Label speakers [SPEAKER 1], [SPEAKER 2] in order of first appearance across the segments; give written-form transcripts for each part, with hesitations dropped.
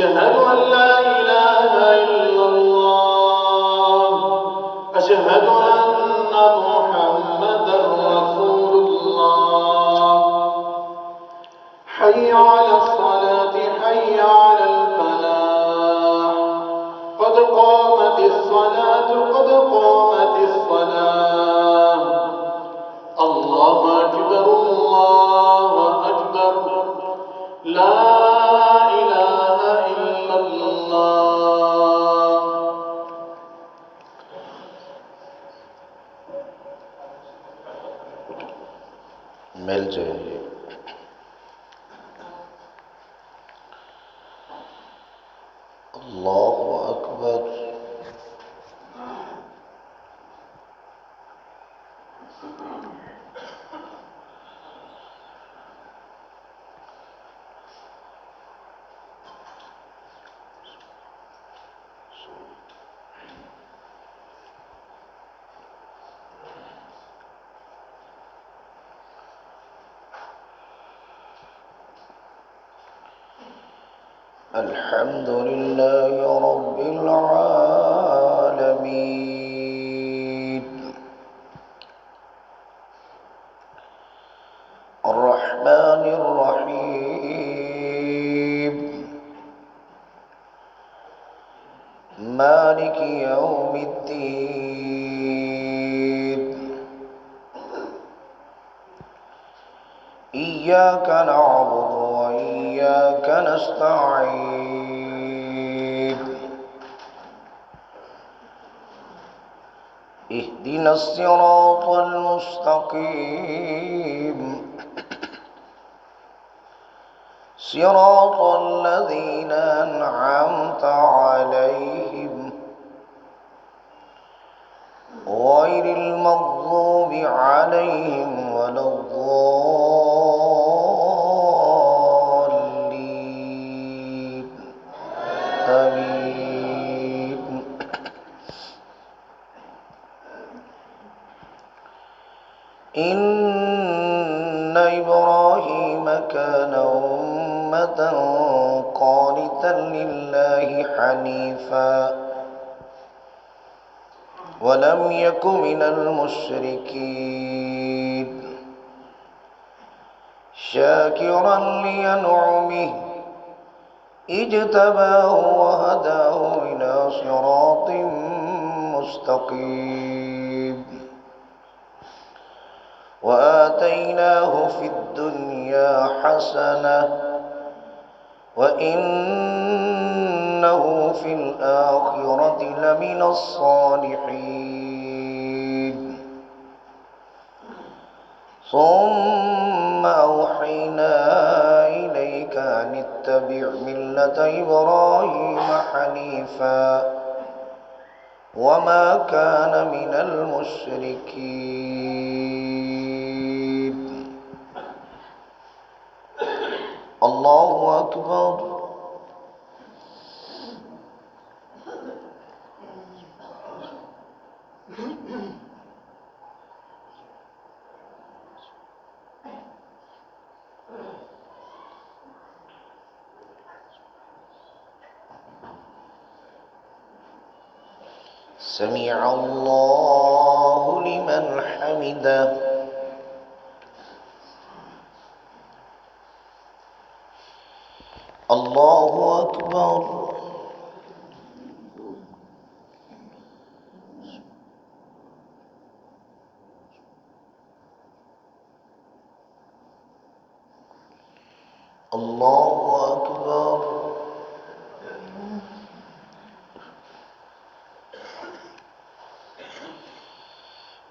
[SPEAKER 1] أشهد أن لا إله إلا الله. أشهد أن محمدا رسول الله. حي على الصلاة، حي على الفلاح. قد قامت الصلاة، قد قامت الصلاة. الله أكبر، الله أكبر. لا إله إلا الله.
[SPEAKER 2] मिल जाए। अल्लाहु अकबर। الحمد لله رب العالمين الرحمن الرحيم مالك يوم الدين إياك نعبد وإياك نستعين اهدنا الصراط المستقيم صراط الذين أنعمت عليهم غير المغضوب عليهم ولا الضالين آمين. إن إبراهيم كان أمة قانتا لله حنيفا ولم يك من المشركين شاكرا لأنعمه اجتباه وهداه إلى صراط مستقيم وآتيناه في الدنيا حسنة وإنه في الآخرة لمن الصالحين ثم أوحينا إليك أن اتبع ملة إبراهيم حنيفا وما كان من المشركين. الله أكبر. سمع الله لمن حمده. الله أكبر. الله أكبر.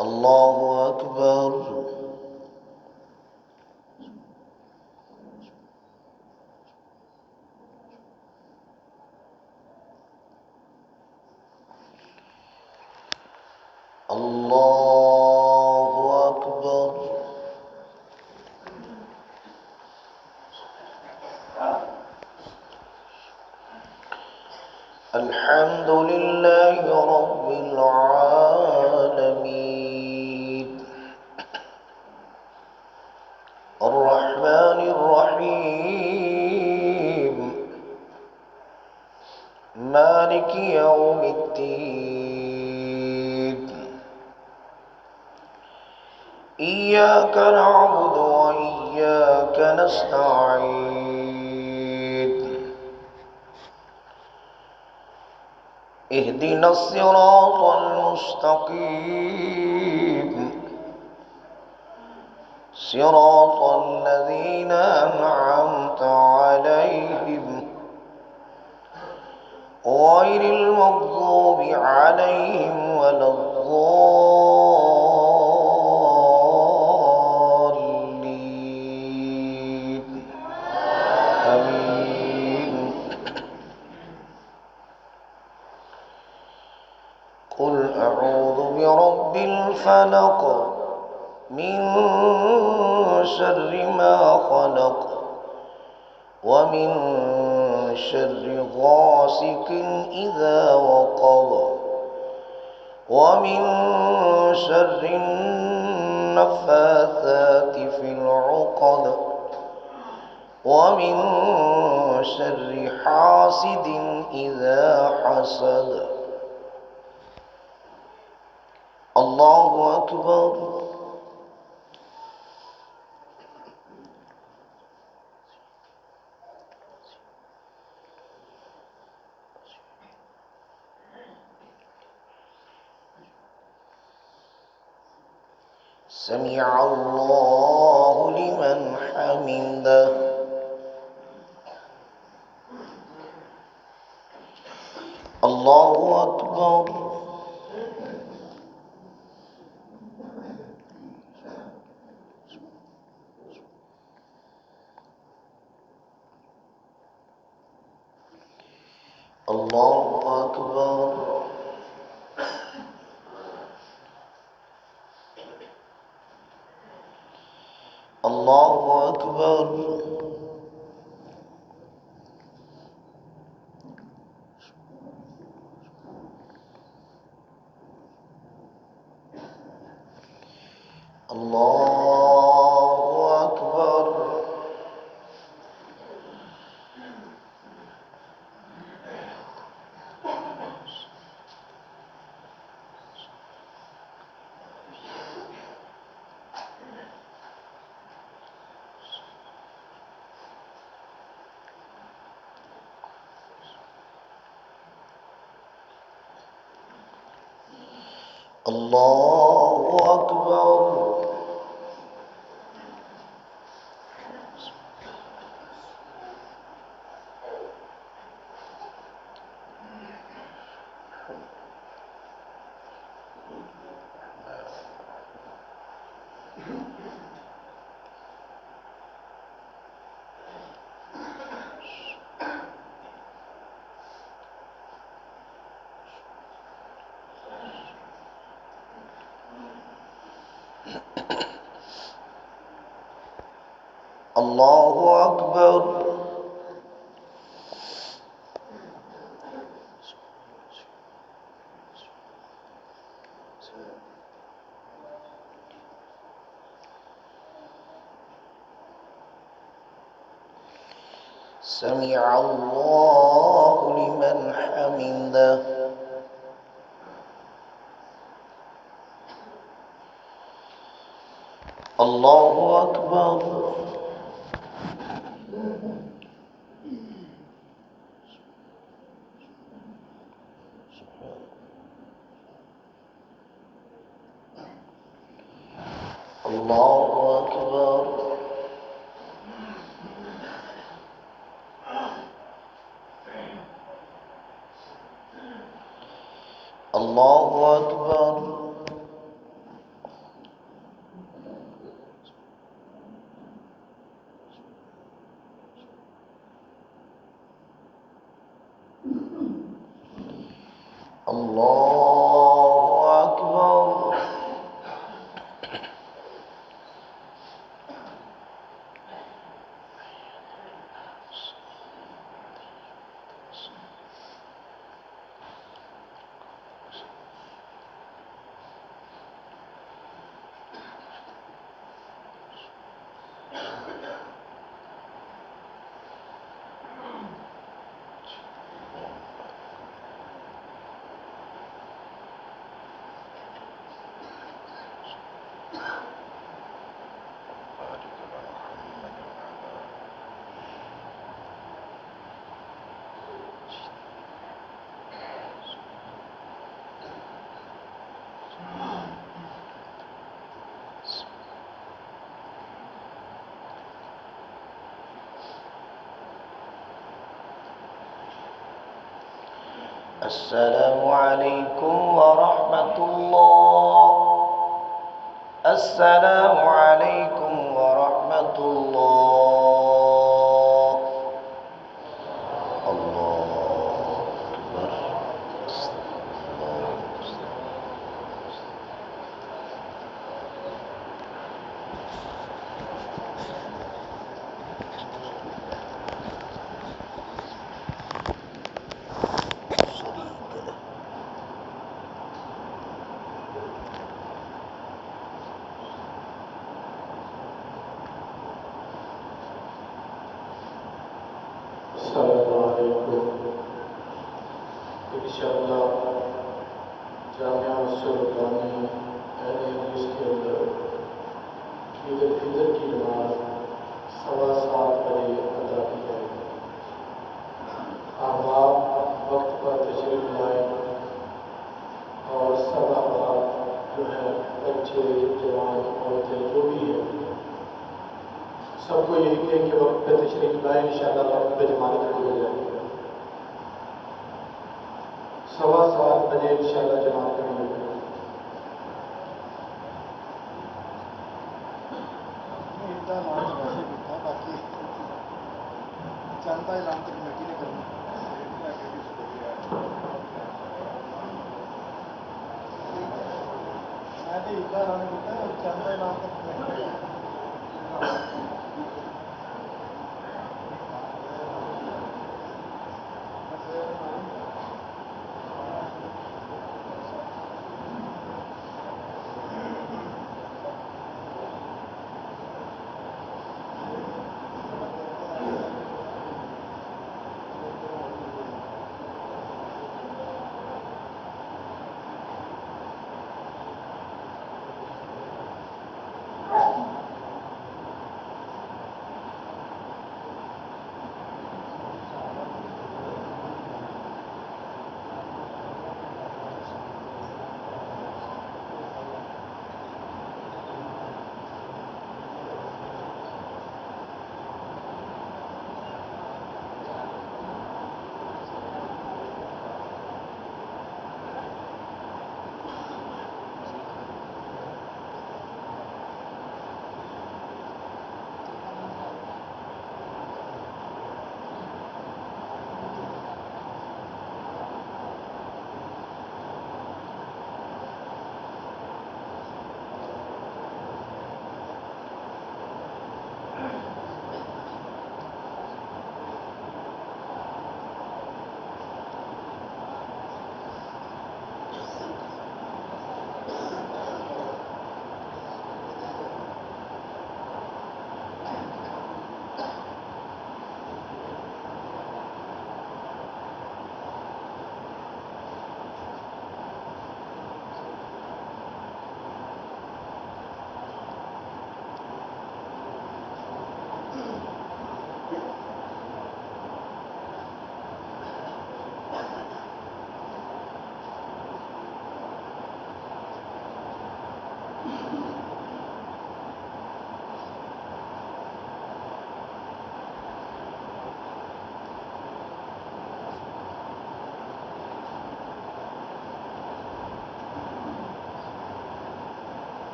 [SPEAKER 2] الله أكبر. الله أكبر. الحمد لله رب العالمين الرحمن الرحيم مالك يوم الدين إياك نعبد وإياك نستعين اهدنا الصراط المستقيم صراط الذين أنعمت عليهم غير المغضوب عليهم ولا الضالين آمين. قل أعوذ برب الفلق من شر ما خلق ومن شر غاسق إذا وقب ومن شر النفاثات في العقد ومن شر حاسد إذا حسد. الله أكبر. سمع الله لمن حمده. الله أكبر. الله أكبر. الله أكبر. الله أكبر. الله أكبر. الله أكبر. سمع الله لمن حمده. الله أكبر. الله أكبر. الله أكبر. الله أكبر. अस्सलामु अलैकुम व रहमतुल्लाह। अस्सलामु अलैकुम व रहमतुल्लाह। अल्लाहु अकबर।
[SPEAKER 1] इंशाअल्लाह जामिया मस्जिद इस्लामी अहले हदीस के अंदर ईद उल फितर की नमाज 7:15 बजे अदा की जाएगी। अहबाब वक्त पर तशरीफ लाए और सब अहबाब जो है बच्चे जवान औरतें जो भी हैं सबको यही कहें कि वक्त पर तशरीफ लाए, इंशाअल्लाह वक्त पर जमात पूरी हो जाएगी। 7:15 बजे इंशाअल्लाह जमात करेंगे।
[SPEAKER 3] इतना नाम वैसे भी था, बाकी चंदा ऐलान तो कमेटी ने करना। मैं तो इतना ऐलान किया, चंदा ऐलान तो कमेटी ने करना।